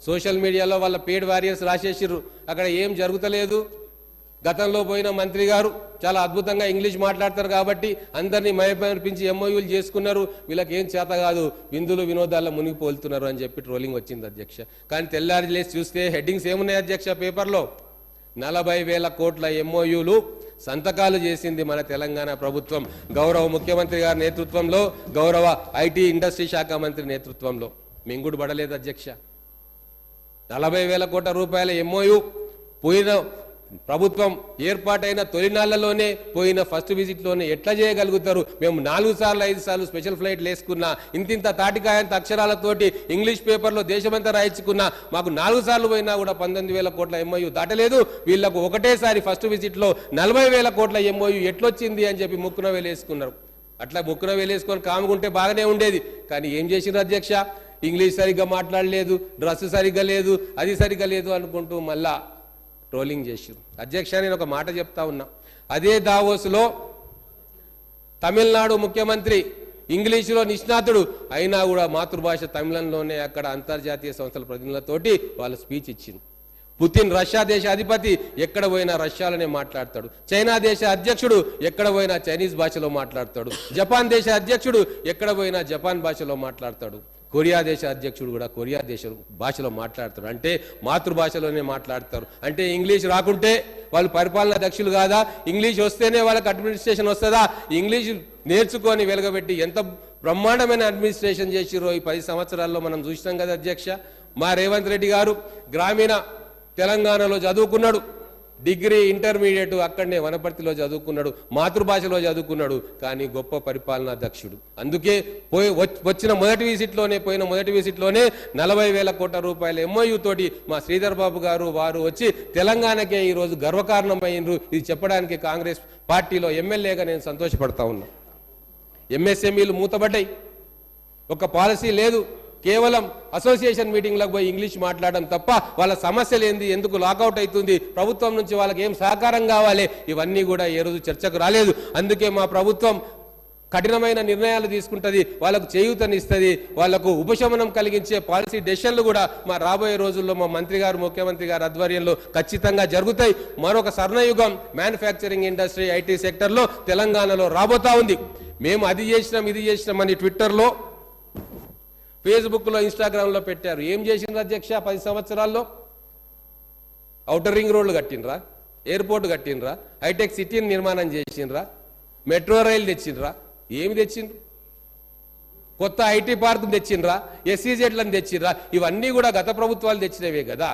Social మీడియాలో వాళ్ళ పేడ్ warriors రాసేసిర్రు, అక్కడ ఏం జరుగుతలేదు. గతంలో పోయిన మంత్రి గారు చాలా అద్భుతంగా ఇంగ్లీష్ మాట్లాడతారు కాబట్టి అందరినీ మైమరిపించి ఎంఓయూలు చేసుకున్నారు, వీళ్ళకి ఏం చేత కాదు, విందులు వినోదాల్లో మునిగిపోతున్నారు అని చెప్పి ట్రోలింగ్ వచ్చింది అధ్యక్ష. కానీ తెల్లారి లేసి చూస్తే హెడ్డింగ్స్ ఏమున్నాయి అధ్యక్ష పేపర్లో? 40,000 కోట్ల ఎంఓయూలు సంతకాలు చేసింది మన తెలంగాణ ప్రభుత్వం, గౌరవ ముఖ్యమంత్రి గారి నేతృత్వంలో, గౌరవ ఐటీ ఇండస్ట్రీ శాఖ మంత్రి నేతృత్వంలో. మింగుడు పడలేదు అధ్యక్ష. 40,000 కోట్ల రూపాయల ఎంఓయూ పోయిన ప్రభుత్వం ఏర్పాటైన తొలినాళ్లలోనే, పోయిన ఫస్ట్ విజిట్లోనే ఎట్లా చేయగలుగుతారు? మేము 4 సార్లు 5 సార్లు స్పెషల్ ఫ్లైట్ లేసుకున్నా, ఇంతింత తాటికాయంత అక్షరాలతోటి ఇంగ్లీష్ పేపర్లో దేశమంతా రాయించుకున్నా, మాకు 4 సార్లు పోయినా కూడా 19,000 కోట్ల ఎంఓయూ దాటలేదు. వీళ్లకు ఒకటేసారి ఫస్ట్ విజిట్లో 40,000 కోట్ల ఎంఓయూ ఎట్లొచ్చింది అని చెప్పి ముక్కున వేలేసుకున్నారు. అట్లా ముక్కున వేలేసుకొని కాముకుంటే బాగానే ఉండేది. కానీ ఏం చేసిండ్రు అధ్యక్ష? ఇంగ్లీష్ సరిగ్గా మాట్లాడలేదు, డ్రెస్ సరిగ్గా లేదు, అది సరిగ్గా లేదు అనుకుంటూ మళ్ళా ట్రోలింగ్ చేసారు. అధ్యక్ష నేను ఒక మాట చెప్తా ఉన్నా, అదే దావోస్లో తమిళనాడు ముఖ్యమంత్రి ఇంగ్లీషులో నిష్ణాతుడు అయినా కూడా మాతృభాష తమిళంలోనే అక్కడ అంతర్జాతీయ సంస్థల ప్రతినిధులతోటి వాళ్ళు స్పీచ్ ఇచ్చింది. పుతిన్ రష్యా దేశ అధిపతి ఎక్కడ పోయినా రష్యాలోనే మాట్లాడతాడు. చైనా దేశ అధ్యక్షుడు ఎక్కడ పోయినా చైనీస్ భాషలో మాట్లాడతాడు. జపాన్ దేశ అధ్యక్షుడు ఎక్కడ పోయినా జపాన్ భాషలో మాట్లాడతాడు. కొరియా దేశ అధ్యక్షుడు కూడా కొరియా దేశ భాషలో మాట్లాడతారు. అంటే మాతృభాషలోనే మాట్లాడతారు. అంటే ఇంగ్లీష్ రాకుంటే వాళ్ళు పరిపాలనా దక్షులు కాదా? ఇంగ్లీష్ వస్తేనే వాళ్ళకి అడ్మినిస్ట్రేషన్ వస్తుందా? ఇంగ్లీష్ నేర్చుకొని వెలగబెట్టి ఎంత బ్రహ్మాండమైన అడ్మినిస్ట్రేషన్ చేసిరో ఈ 10 సంవత్సరాల్లో మనం చూసినాం కదా అధ్యక్ష. మా రేవంత్ రెడ్డి గారు గ్రామీణ తెలంగాణలో చదువుకున్నాడు, డిగ్రీ ఇంటర్మీడియట్ అక్కడనే వనపర్తిలో చదువుకున్నాడు, మాతృభాషలో చదువుకున్నాడు. కానీ గొప్ప పరిపాలనా దక్షుడు. అందుకే పోయిన మొదటి విజిట్లోనే 40,000 కోట్ల రూపాయల ఎంఓయూ తోటి మా శ్రీధర్ బాబు గారు వారు వచ్చి తెలంగాణకే ఈరోజు గర్వకారణమైనరు. ఇది చెప్పడానికి కాంగ్రెస్ పార్టీలో ఎమ్మెల్యేగా నేను సంతోషపడతా ఉన్నా. ఎంఎస్ఎంఈలు మూతబడ్డాయి, ఒక పాలసీ లేదు, కేవలం అసోసియేషన్ మీటింగ్లకు పోయి ఇంగ్లీష్ మాట్లాడడం తప్ప వాళ్ళ సమస్యలు ఏంది, ఎందుకు లాకౌట్ అవుతుంది, ప్రభుత్వం నుంచి వాళ్ళకి ఏం సహకారం కావాలి, ఇవన్నీ కూడా ఏ రోజు చర్చకు రాలేదు. అందుకే మా ప్రభుత్వం కఠినమైన నిర్ణయాలు తీసుకుంటుంది, వాళ్ళకు చేయూతనిస్తుంది, వాళ్లకు ఉపశమనం కలిగించే పాలసీ డెసిషన్లు కూడా మా రాబోయే రోజుల్లో మా మంత్రి గారు ముఖ్యమంత్రి గారి ఆధ్వర్యంలో ఖచ్చితంగా జరుగుతాయి. మరొక స్వర్ణయుగం మ్యానుఫ్యాక్చరింగ్ ఇండస్ట్రీ ఐటీ సెక్టర్లో తెలంగాణలో రాబోతా ఉంది. మేము అది చేసినాం ఇది చేసినాం అని ట్విట్టర్లో, ఫేస్బుక్లో, ఇన్స్టాగ్రామ్లో పెట్టారు. ఏం చేసిండ్రు అధ్యక్ష 10 సంవత్సరాల్లో? ఔటర్ రింగ్ రోడ్లు కట్టినరా, ఎయిర్పోర్ట్ కట్టినరా, హైటెక్ సిటీని నిర్మాణం చేసిండ్రా, మెట్రో రైలు తెచ్చిండ్రా? ఏమి తెచ్చిండ్రు? కొత్త ఐటీ పార్క్ తెచ్చిండ్రా, ఎస్సీజెడ్లను తెచ్చిండ్రా? ఇవన్నీ కూడా గత ప్రభుత్వాలు తెచ్చినవే కదా.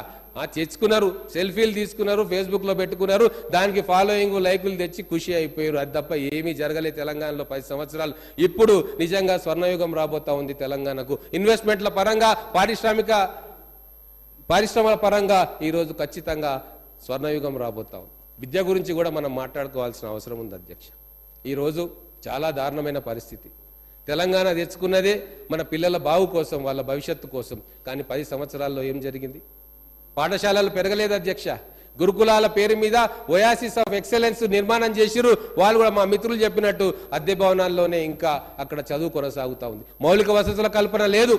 తెచ్చుకున్నారు, సెల్ఫీలు తీసుకున్నారు, ఫేస్బుక్లో పెట్టుకున్నారు, దానికి ఫాలోయింగ్ లైకులు తెచ్చి ఖుషి అయిపోయారు. అది తప్ప ఏమీ జరగలేదు తెలంగాణలో 10 సంవత్సరాలు. ఇప్పుడు నిజంగా స్వర్ణయుగం రాబోతా ఉంది తెలంగాణకు. ఇన్వెస్ట్మెంట్ల పరంగా, పరిశ్రమల పరంగా ఈరోజు ఖచ్చితంగా స్వర్ణయుగం రాబోతా ఉంది. విద్య గురించి కూడా మనం మాట్లాడుకోవాల్సిన అవసరం ఉంది అధ్యక్ష. ఈరోజు చాలా దారుణమైన పరిస్థితి. తెలంగాణ తెచ్చుకున్నదే మన పిల్లల బాగు కోసం, వాళ్ళ భవిష్యత్తు కోసం. కానీ 10 సంవత్సరాల్లో ఏం జరిగింది? పాఠశాలలు పెరగలేదు అధ్యక్ష. గురుకులాల పేరు మీద ఒయాసిస్ ఆఫ్ ఎక్సలెన్స్ నిర్మాణం చేసిరు. వాళ్ళు కూడా మా మిత్రులు చెప్పినట్టు అద్దె భవనాల్లోనే ఇంకా అక్కడ చదువు కొనసాగుతూ ఉంది. మౌలిక వసతుల కల్పన లేదు,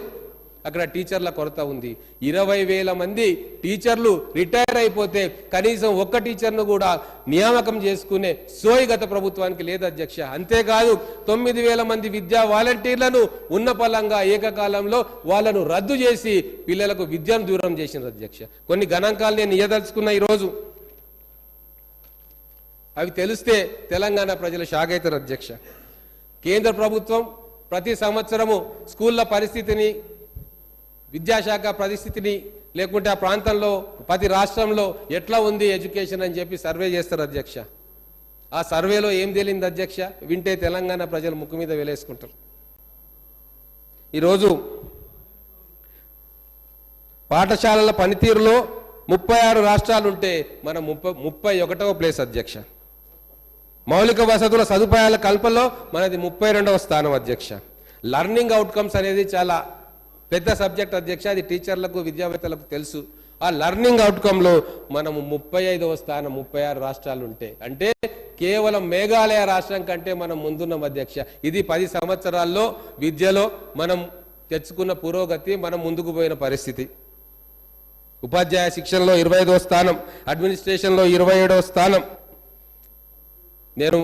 అక్కడ టీచర్ల కొరత ఉంది. 20,000 మంది టీచర్లు రిటైర్ అయిపోతే కనీసం ఒక్క టీచర్ను కూడా నియామకం చేసుకునే సోయి గత ప్రభుత్వానికి లేదు అధ్యక్ష. అంతేకాదు 9,000 మంది విద్యా వాలంటీర్లను ఉన్న పలంగా ఏకకాలంలో వాళ్ళను రద్దు చేసి పిల్లలకు విద్యను దూరం చేసింది అధ్యక్ష. కొన్ని గణాంకాలు నేను ఇయ్యదలుచుకున్న ఈరోజు, అవి తెలిస్తే తెలంగాణ ప్రజలు షాక్ అవుతారు అధ్యక్ష. కేంద్ర ప్రభుత్వం ప్రతి సంవత్సరము స్కూళ్ల పరిస్థితిని, విద్యాశాఖ పరిస్థితిని, లేకుంటే ఆ ప్రాంతంలో ప్రతి రాష్ట్రంలో ఎట్లా ఉంది ఎడ్యుకేషన్ అని చెప్పి సర్వే చేస్తారు అధ్యక్ష. ఆ సర్వేలో ఏం తేలింది అధ్యక్ష? వింటే తెలంగాణ ప్రజలు ముక్కు మీద వేలేసుకుంటారు. ఈరోజు పాఠశాలల పనితీరులో 36 రాష్ట్రాలుంటే మనం 31వ ప్లేస్ అధ్యక్ష. మౌలిక వసతుల సదుపాయాల కల్పనలో మనది 32వ స్థానం అధ్యక్ష. లర్నింగ్ అవుట్కమ్స్ అనేది చాలా పెద్ద సబ్జెక్ట్ అధ్యక్ష, అది టీచర్లకు విద్యావేత్తలకు తెలుసు. ఆ లర్నింగ్ అవుట్కమ్లో మనము 35వ స్థానం, 36 రాష్ట్రాలు ఉంటే, అంటే కేవలం మేఘాలయ రాష్ట్రం కంటే మనం ముందున్నాం అధ్యక్ష. ఇది 10 సంవత్సరాల్లో విద్యలో మనం తెచ్చుకున్న పురోగతి, మనం ముందుకు పోయిన పరిస్థితి. ఉపాధ్యాయ శిక్షణలో 25వ స్థానం, అడ్మినిస్ట్రేషన్లో 27వ స్థానం. నేను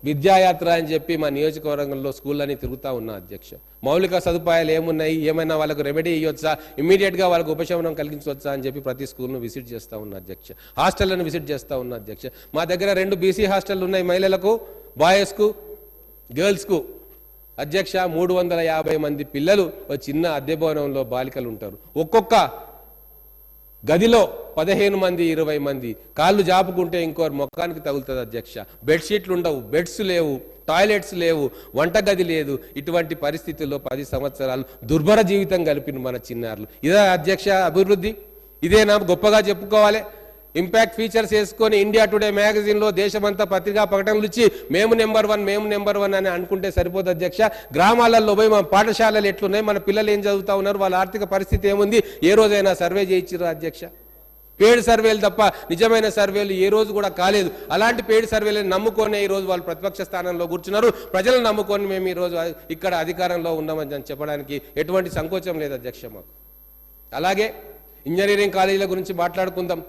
విద్యాయాత్ర అని చెప్పి మా నియోజకవర్గంలో స్కూళ్ళని తిరుగుతూ ఉన్నా అధ్యక్ష. మౌలిక సదుపాయాలు ఏమున్నాయి, ఏమైనా వాళ్ళకు రెమెడీ ఇవ్వచ్చా, ఇమ్మీడియట్గా వాళ్ళకు ఉపశమనం కలిగించవచ్చా అని చెప్పి ప్రతి స్కూల్ను విజిట్ చేస్తూ ఉన్నా అధ్యక్ష. హాస్టళ్లను విజిట్ చేస్తూ ఉన్నా అధ్యక్ష. మా దగ్గర 2 బీసీ హాస్టళ్లు ఉన్నాయి, మహిళలకు, బాయ్స్కు, గర్ల్స్కు అధ్యక్ష. 350 మంది పిల్లలు ఒక చిన్న అద్దె భవనంలో బాలికలు ఉంటారు. ఒక్కొక్క గదిలో 15 మంది 20 మంది కాళ్ళు జాపుకుంటే ఇంకోరు మొక్కానికి తగులుతుంది అధ్యక్ష. బెడ్షీట్లు ఉండవు, బెడ్స్ లేవు, టాయిలెట్స్ లేవు, వంటగది లేదు. ఇటువంటి పరిస్థితుల్లో 10 సంవత్సరాలు దుర్భర జీవితం గడిపిన మన చిన్నారులు. ఇదే అధ్యక్ష అభివృద్ధి? ఇదేనా గొప్పగా చెప్పుకోవాలి? ఇంపాక్ట్ ఫీచర్స్ వేసుకొని ఇండియా టుడే మ్యాగజైన్లో దేశమంతా పత్రికా ప్రకటనలు ఇచ్చి మేము నెంబర్ 1 మేము నెంబర్ 1 అని అనుకుంటే సరిపోదు అధ్యక్ష. గ్రామాలలో పోయి మన పాఠశాలలు ఎట్లున్నాయి, మన పిల్లలు ఏం చదువుతా ఉన్నారు, వాళ్ళ ఆర్థిక పరిస్థితి ఏముంది, ఏ రోజైనా సర్వే చేయించారు అధ్యక్ష? పేడ్ సర్వేలు తప్ప నిజమైన సర్వేలు ఏ రోజు కూడా కాలేదు. అలాంటి పేడ్ సర్వేలను నమ్ముకొని ఈ రోజు వాళ్ళు ప్రతిపక్ష స్థానంలో కూర్చున్నారు. ప్రజలను నమ్ముకొని మేము ఈ రోజు ఇక్కడ అధికారంలో ఉన్నామని చెప్పడానికి ఎటువంటి సంకోచం లేదు అధ్యక్ష మాకు. అలాగే ఇంజనీరింగ్ కాలేజీల గురించి మాట్లాడుకుందాం.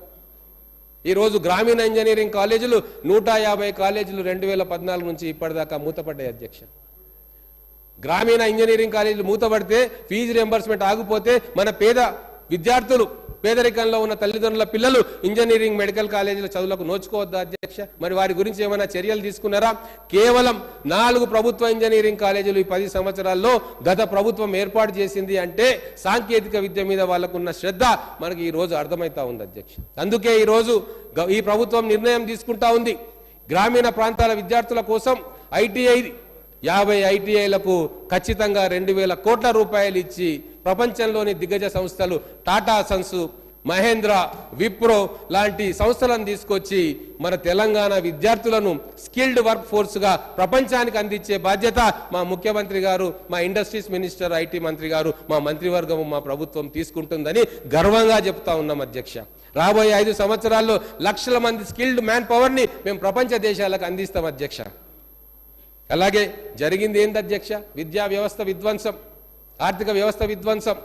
ఈరోజు గ్రామీణ ఇంజనీరింగ్ కాలేజీలు 150 కాలేజీలు 2014 నుంచి ఇప్పటిదాకా మూతపడ్డాయి అధ్యక్ష. గ్రామీణ ఇంజనీరింగ్ కాలేజీలు మూతపడితే, ఫీజు రియంబర్స్మెంట్ ఆగిపోతే మన పేద విద్యార్థులు, పేదరికంలో ఉన్న తల్లిదండ్రుల పిల్లలు ఇంజనీరింగ్ మెడికల్ కాలేజీల చదువులకు నోచుకోవద్దా అధ్యక్ష? మరి వారి గురించి ఏమైనా చర్యలు తీసుకున్నారా? కేవలం 4 ప్రభుత్వ ఇంజనీరింగ్ కాలేజీలు ఈ 10 సంవత్సరాల్లో గత ప్రభుత్వం ఏర్పాటు చేసింది అంటే సాంకేతిక విద్య మీద వాళ్ళకున్న శ్రద్ధ మనకి ఈ రోజు అర్థమవుతా ఉంది అధ్యక్ష. అందుకే ఈ రోజు ఈ ప్రభుత్వం నిర్ణయం తీసుకుంటా ఉంది. గ్రామీణ ప్రాంతాల విద్యార్థుల కోసం ఐటీఐ 50 ఐటీఐలకు ఖచ్చితంగా 2000 కోట్ల రూపాయలు ఇచ్చి ప్రపంచంలోని దిగ్గజ సంస్థలు టాటా సన్స్, మహేంద్ర, విప్రో లాంటి సంస్థలను తీసుకొచ్చి మన తెలంగాణ విద్యార్థులను స్కిల్డ్ వర్క్ ఫోర్స్గా ప్రపంచానికి అందించే బాధ్యత మా ముఖ్యమంత్రి గారు, మా ఇండస్ట్రీస్ మినిస్టర్, ఐటీ మంత్రి గారు, మా మంత్రివర్గం, మా ప్రభుత్వం తీసుకుంటుందని గర్వంగా చెప్తా ఉన్నాం అధ్యక్ష. రాబోయే 5 సంవత్సరాల్లో లక్షల మంది స్కిల్డ్ మ్యాన్ పవర్ని మేము ప్రపంచ దేశాలకు అందిస్తాం అధ్యక్ష. అలాగే జరిగింది ఏంది అధ్యక్ష? విద్యా వ్యవస్థ విధ్వంసం, ఆర్థిక వ్యవస్థ విధ్వంసం,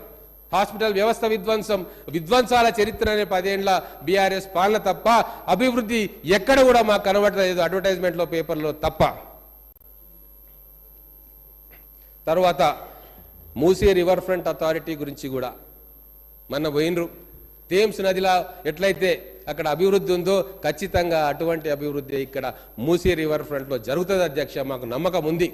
హాస్పిటల్ వ్యవస్థ విధ్వంసం, విధ్వంసాల చరిత్ర అనే 10 ఏళ్ల బీఆర్ఎస్ పాలన తప్ప అభివృద్ధి ఎక్కడ కూడా మాకు కనబడలేదు, అడ్వర్టైజ్మెంట్లో పేపర్లో తప్ప. తర్వాత మూసీ రివర్ ఫ్రంట్ అథారిటీ గురించి కూడా మొన్న పోయినరు. థేమ్స్ నదిలా ఎట్లయితే అక్కడ అభివృద్ధి ఉందో ఖచ్చితంగా అటువంటి అభివృద్ధి ఇక్కడ మూసీ రివర్ ఫ్రంట్లో జరుగుతుంది అధ్యక్ష. మాకు నమ్మకం ఉంది.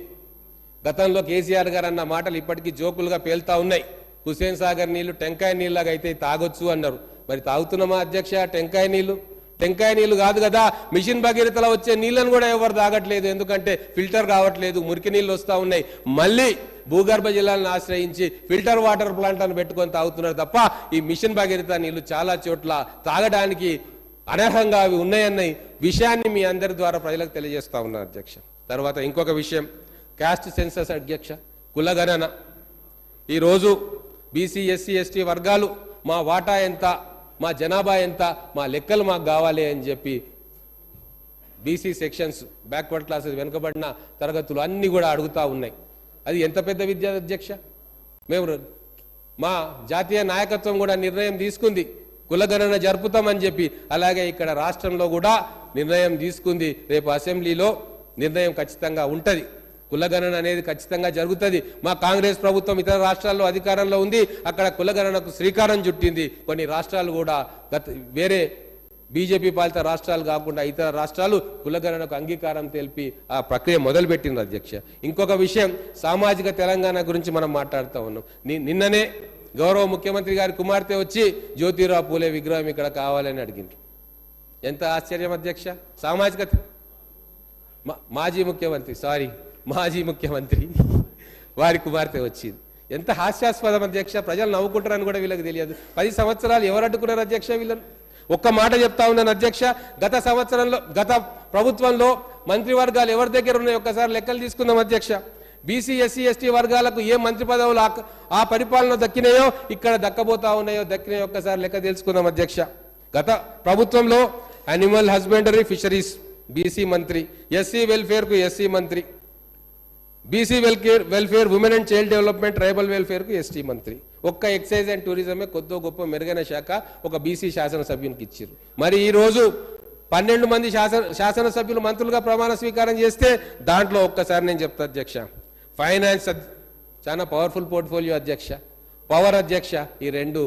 గతంలో కేసీఆర్ గారు అన్న మాటలు ఇప్పటికీ జోకులుగా పేలుతా ఉన్నాయి. హుస్సేన్ సాగర్ నీళ్లు టెంకాయ నీళ్ళగా అయితే తాగొచ్చు అన్నారు. మరి తాగుతున్నామా అధ్యక్ష టెంకాయ నీళ్లు? టెంకాయ నీళ్లు కాదు కదా, మిషన్ భగీరథలో వచ్చే నీళ్లను కూడా ఎవరు తాగట్లేదు. ఎందుకంటే ఫిల్టర్ కావట్లేదు, మురికి నీళ్ళు వస్తూ ఉన్నాయి. మళ్ళీ భూగర్భ జలాలను ఆశ్రయించి ఫిల్టర్ వాటర్ ప్లాంట్లను పెట్టుకొని తాగుతున్నారు తప్ప ఈ మిషన్ భగీరథ నీళ్లు చాలా చోట్ల తాగడానికి అనర్హంగా అవి ఉన్నాయన్న విషయాన్ని మీ అందరి ద్వారా ప్రజలకు తెలియజేస్తా ఉన్నారు అధ్యక్ష. తర్వాత ఇంకొక విషయం, క్యాస్ట్ సెన్సస్ అధ్యక్ష, కులగణన. ఈరోజు బీసీ, ఎస్సీ, ఎస్టీ వర్గాలు మా వాటా ఎంత, మా జనాభా ఎంత, మా లెక్కలు మాకు కావాలి అని చెప్పి బీసీ సెక్షన్స్, బ్యాక్వర్డ్ క్లాసెస్, వెనుకబడిన తరగతులు అన్నీ కూడా అడుగుతూ ఉన్నాయి. అది ఎంత పెద్ద విద్య అధ్యక్ష? మేము మా జాతీయ నాయకత్వం కూడా నిర్ణయం తీసుకుంది కులగణన జరుపుతామని చెప్పి. అలాగే ఇక్కడ రాష్ట్రంలో కూడా నిర్ణయం తీసుకుంది. రేపు అసెంబ్లీలో నిర్ణయం ఖచ్చితంగా ఉంటుంది. కులగణన అనేది ఖచ్చితంగా జరుగుతుంది. మా కాంగ్రెస్ ప్రభుత్వం ఇతర రాష్ట్రాల్లో అధికారంలో ఉంది, అక్కడ కులగణనకు శ్రీకారం చుట్టింది. కొన్ని రాష్ట్రాలు కూడా వేరే బీజేపీ పాలిత రాష్ట్రాలు కాకుండా ఇతర రాష్ట్రాలు కులగణనకు అంగీకారం తెలిపి ఆ ప్రక్రియ మొదలుపెట్టింది అధ్యక్ష. ఇంకొక విషయం, సామాజిక తెలంగాణ గురించి మనం మాట్లాడుతూ ఉన్నాం. నిన్ననే గౌరవ ముఖ్యమంత్రి గారి కుమార్తె వచ్చి జ్యోతిరావు పూలే విగ్రహం ఇక్కడ కావాలని అడిగింది. ఎంత ఆశ్చర్యం అధ్యక్ష! సామాజిక మాజీ ముఖ్యమంత్రి వారి కుమార్తె వచ్చింది. ఎంత హాస్యాస్పదం అధ్యక్ష! ప్రజలు నవ్వుకుంటారని కూడా వీళ్ళకి తెలియదు. 10 సంవత్సరాలు ఎవరు అడ్డుకున్నారు అధ్యక్ష వీళ్ళను? ఒక్క మాట చెప్తా ఉన్నాను అధ్యక్ష, గత ప్రభుత్వంలో మంత్రివర్గాలు ఎవరి దగ్గర ఉన్నాయో ఒక్కసారి లెక్కలు తీసుకుందాం అధ్యక్ష. బీసీ, ఎస్సీ, ఎస్టీ వర్గాలకు ఏ మంత్రి పదవులు ఆ పరిపాలన దక్కినాయో, ఇక్కడ దక్కబోతా ఉన్నాయో దక్కినాయో ఒక్కసారి లెక్క తెలుసుకుందాం అధ్యక్ష. గత ప్రభుత్వంలో యానిమల్ హస్బెండరీ, ఫిషరీస్ బీసీ మంత్రి, ఎస్సీ వెల్ఫేర్కు ఎస్సీ మంత్రి, BC welfare, women and child development, tribal వెల్ఫేర్కు ఎస్టీ మంత్రి. ఒక్క ఎక్సైజ్ అండ్ టూరిజమే కొద్దో గొప్ప మెరుగైన శాఖ ఒక బీసీ శాసనసభ్యునికి ఇచ్చారు. మరి ఈరోజు 12 మంది శాసనసభ్యులు మంత్రులుగా ప్రమాణ స్వీకారం చేస్తే దాంట్లో ఒక్కసారి నేను చెప్తా అధ్యక్ష, ఫైనాన్స్ చాలా పవర్ఫుల్ పోర్ట్ఫోలియో అధ్యక్ష, పవర్ అధ్యక్ష, ఈ 2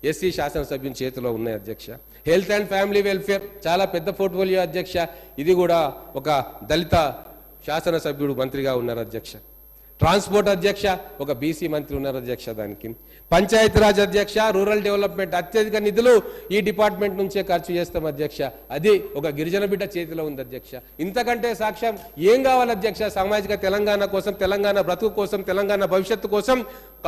ఎస్సీ శాసనసభ్యుని చేతిలో ఉన్నాయి అధ్యక్ష. హెల్త్ అండ్ ఫ్యామిలీ వెల్ఫేర్ చాలా పెద్ద పోర్ట్ఫోలియో అధ్యక్ష, ఇది కూడా ఒక దళిత శాసనసభ్యుడు మంత్రిగా ఉన్నారు అధ్యక్ష. ట్రాన్స్పోర్ట్ అధ్యక్ష ఒక బీసీ మంత్రి ఉన్నారు అధ్యక్ష. దానికి పంచాయతీరాజ్ అధ్యక్ష, రూరల్ డెవలప్మెంట్ అత్యధిక నిధులు ఈ డిపార్ట్మెంట్ నుంచే ఖర్చు చేస్తాం అధ్యక్ష, అది ఒక గిరిజన బిడ్డ చేతిలో ఉంది అధ్యక్ష. ఇంతకంటే సాక్ష్యం ఏం కావాలి అధ్యక్ష? సామాజిక తెలంగాణ కోసం, తెలంగాణ బ్రతుకు కోసం, తెలంగాణ భవిష్యత్తు కోసం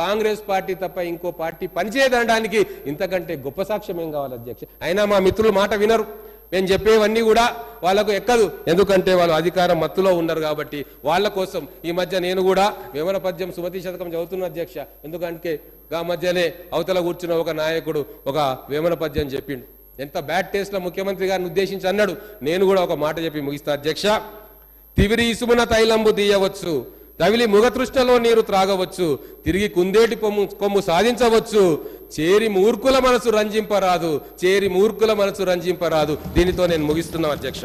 కాంగ్రెస్ పార్టీ తప్ప ఇంకో పార్టీ పనిచేయడానికి ఇంతకంటే గొప్ప సాక్ష్యం ఏం కావాలి అధ్యక్ష? అయినా మా మిత్రులు మాట వినరు. నేను చెప్పేవన్నీ కూడా వాళ్ళకు ఎక్కదు, ఎందుకంటే వాళ్ళు అధికారం మత్తులో ఉన్నారు కాబట్టి. వాళ్ళ కోసం ఈ మధ్య నేను కూడా వేమన పద్యం సుమతి శతకం చదువుతున్నా అధ్యక్ష. ఎందుకంటే ఆ మధ్యనే అవతల కూర్చున్న ఒక నాయకుడు ఒక వేమన పద్యం చెప్పిండు, ఎంత బ్యాడ్ టేస్ట్లో ముఖ్యమంత్రి గారిని ఉద్దేశించి అన్నాడు. నేను కూడా ఒక మాట చెప్పి ముగిస్తా అధ్యక్ష. తివిరి ఇసుమున తైలంబు తీయవచ్చు, తవిలి ముగతృష్ణలో నీరు త్రాగవచ్చు, తిరిగి కుందేటి కొమ్ము సాధించవచ్చు, చేరి మూర్ఖుల మనసు రంజింపరాదు, చేరి మూర్ఖుల మనసు రంజింపరాదు. దీనితో నేను ముగిస్తున్నా అధ్యక్ష.